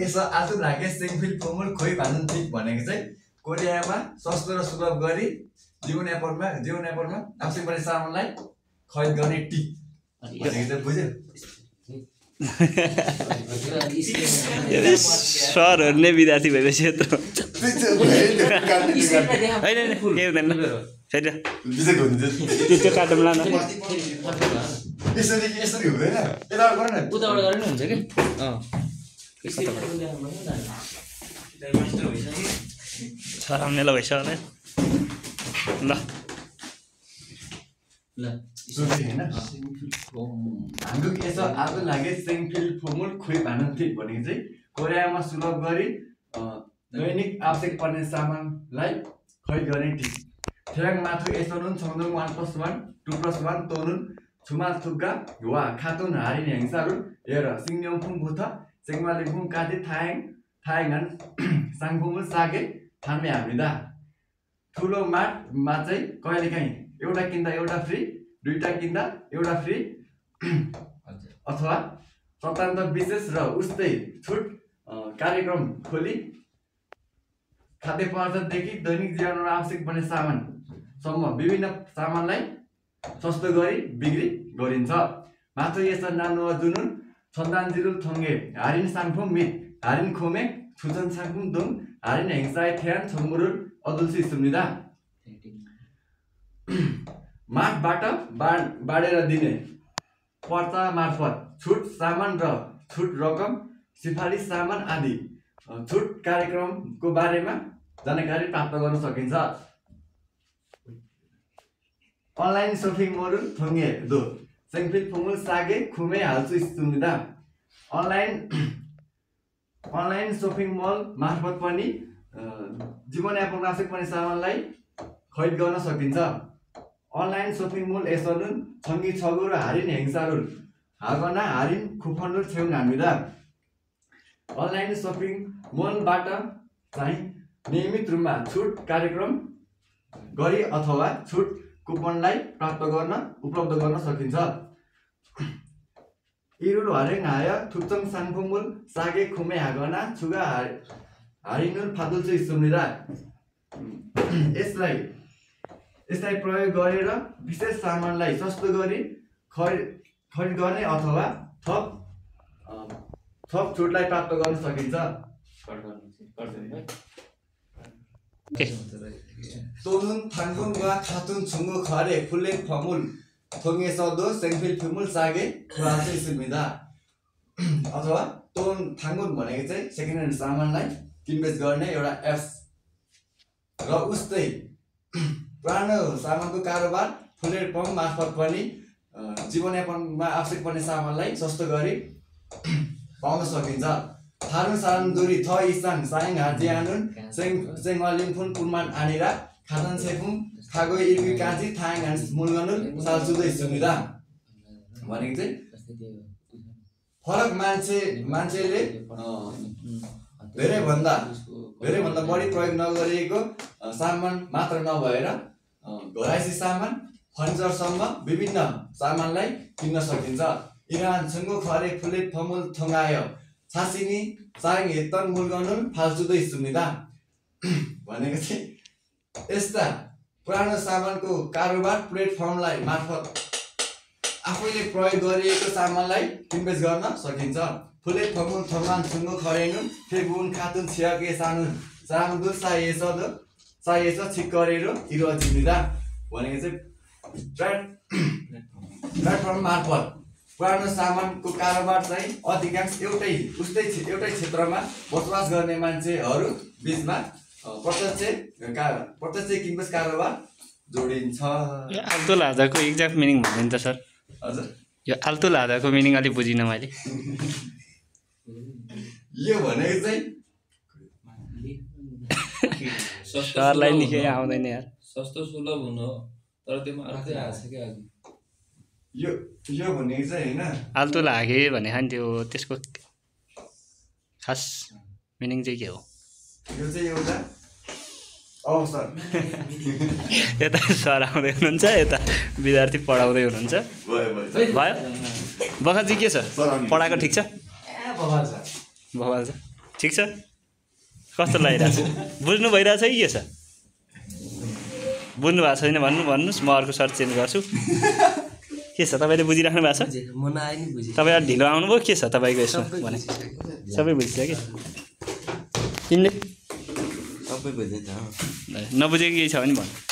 यसो आज लागे सिङफिल फर्मुल खोइ भानु ठीक भनेको चाहिँ कोरियामा सस्तो र सुलभ गरी जीवनयापनमा आवश्यक पर्ने सामानलाई खरिद गर्ने टिप भनेको चाहिँ बुझ्यो सरहरूले विद्यार्थी भएपछि यत्रो त्यो काटौँला न यसरी हुँदैन यताबाट गर न उताबाट गरे नि हुन्छ कि सराउने ल भइसक्यो होला ल हाम्रो यसो आज लागे सिङफिल फर्मुल खोइ भानु ठीक भनेको चाहिँ कोरियामा सुलभ गरी दैनिक आवश्यक पर्ने सामानलाई खरिद गर्ने टिप ठेगाङ माथु यसो नुन छङ्दुङ 1+1 2+1 तोनुन छुमा थुक्का वा खातुन हारिन हेङसारु हेर सिङन्योङफुङ बुथ सेङमालिफुङ काति थायङन साङफुङ सागे थान्मे हामीदा ठुलो माटमा चाहिँ कहिलेकाहीँ एउटा किन्दा एउटा फ्री दुईटा किन्दा एउटा फ्री अथवा स्वतन्त्र विशेष र उस्तै छुट कार्यक्रम खोली खाद्य पदार्थदेखि दैनिक जीवनमा आवश्यक पर्ने सामानसम्म विभिन्न सामानलाई सस्तो गरी बिक्री गरिन्छ माथु यस नानो जुनुन छन्दान जिरुल थङ्गे हारिन साङफुङ मित हारिन खोमे छुचन साङफुङ दुङ हारिन हेङसाय थ्यान छमुरुल अदुल्सी सुम्निदा माटबाट बाडेर दिने पर्चा मार्फत छुट सामान र छुट रकम सिफारिस सामान आदि छुट कार्यक्रमको बारेमा जानकारी प्राप्त गर्न सकिन्छ अनलाइन शपिङ मल थङ्गे दो सेङफिल फुमुल सागे खुमे हाल्छु सुन्दा अनलाइन शपिङ मल मार्फत पनि जीवनयापन आवश्यक पर्ने सामानलाई खरिद गर्न सकिन्छ अनलाइन शपिङ मल यसनुन छङ्गी छगु र हारिन हेङसारुल हागना हारिन खुफनुल छेउङ हामीदा अनलाइन शपिङ मलबाट चाहिँ नियमित रूपमा छुट कार्यक्रम गरी अथवा छुट कुपनलाई उपलब्ध गर्न सकिन्छ इरुल हरेङ हाय थुप्चङ साङफुमुल सागे खुमे हागना छुगा हारिनुल फादुल्छु सुम्निदा यसलाई प्रयोग गरेर विशेष सामानलाई सस्तो गरी खरिद गर्ने अथवा थप छुटलाई प्राप्त गर्न सकिन्छ तोनुन थाङफुङ वा खातुन छुङ्गो खरे फुले फमुल थोङ्गे सदो सेङफिल फुमुल सागे खुवाचे सुमिदा अथवा तोन थाङफुङ भनेको चाहिँ सेकेन्ड ह्यान्ड सामानलाई किनबेच गर्ने एउटा एप्स र उस्तै पुरानो सामानको कारोबार फुलेर पम्प मार्फत पनि जीवनयापनमा आवश्यक पर्ने सामानलाई सस्तो गरी पाउन सकिन्छ थारुन सारुन दुरी थ इसाङ साइङ हाजियानुन सेङलिङफुन पुनमान आनिरा खातन सेफुङ खागो इर्गी काजी थाङ हान्स मुलगनुल सालसुदै सुनिदा भनेको चाहिँ फरक मान्छेले धेरै भन्दा बढी प्रयोग नगरिएको सामान मात्र नभएर घरायसी सामान फर्निचरसम्म विभिन्न सामानलाई किन्न सकिन्छ इरान छुङ्गो खरे फुले फमुल थोङ्गायो छासिनी साङ हेतन मुलगनुल फाल्सुदै सुनिदा भनेको चाहिँ यस्ता पुरानो सामानको कारोबार प्लेटफर्मलाई मार्फत आफैले प्रयोग गरिएको सामानलाई किनबेच गर्न सकिन्छ फुले फमुल थोङ्गान छुङ्गो खरेनुन फेगुन खातुन छियाके सानु सामुदुल सायेछ छिक्करेरो इरो जिम्मिदा भनेको चाहिँ प्लेटफर्म मार्फत पुरानो सामानको कारोबार चाहिँ अधिकांश एउटै क्षेत्रमा बसोबास गर्ने मान्छेहरू बिचमा प्रत्यक्ष किनबेच कारोबार जोडिन्छ आल्तो लाजाको एक्ज्याक्ट मिनिङ भन्दैन त सर हजुर यो आल्तो लाजाको मिनिङ अलि बुझिनँ मैले यो भनेको चाहिँ सरलाई निकै आउँदैन यार सस्तो सुलभ हुनु हो तर त्यसमा अर्कै आछ के अघि यो भनेको चाहिँ हैन आल्तो लागे भने खान त्यो त्यसको खास मिनिङ चाहिँ के हो यो चाहिँ एउटा अवसर यता सर आउँदै हुनुहुन्छ यता विद्यार्थी पढाउँदै हुनुहुन्छ भयो बखाजी के छ पढाएको ठिक छ बवाल छ बवाल छ ठिक छ कस्तो लागिरहेछ बुझ्नु भइरहेछ कि के छ बुझ्नु भएको छैन भन्नुहोस् म अर्को सर्ट चेन्ज गर्छु के छ तपाईँले बुझिराख्नु भएको छ म नआए नि बुझेँ तपाईँ अलि ढिलो आउनुभयो के छ तपाईँको यसमा भने सबै बुझिसक्यो तिमीले सबै बुझेँ त नबुझेको केही छ भने भन्नु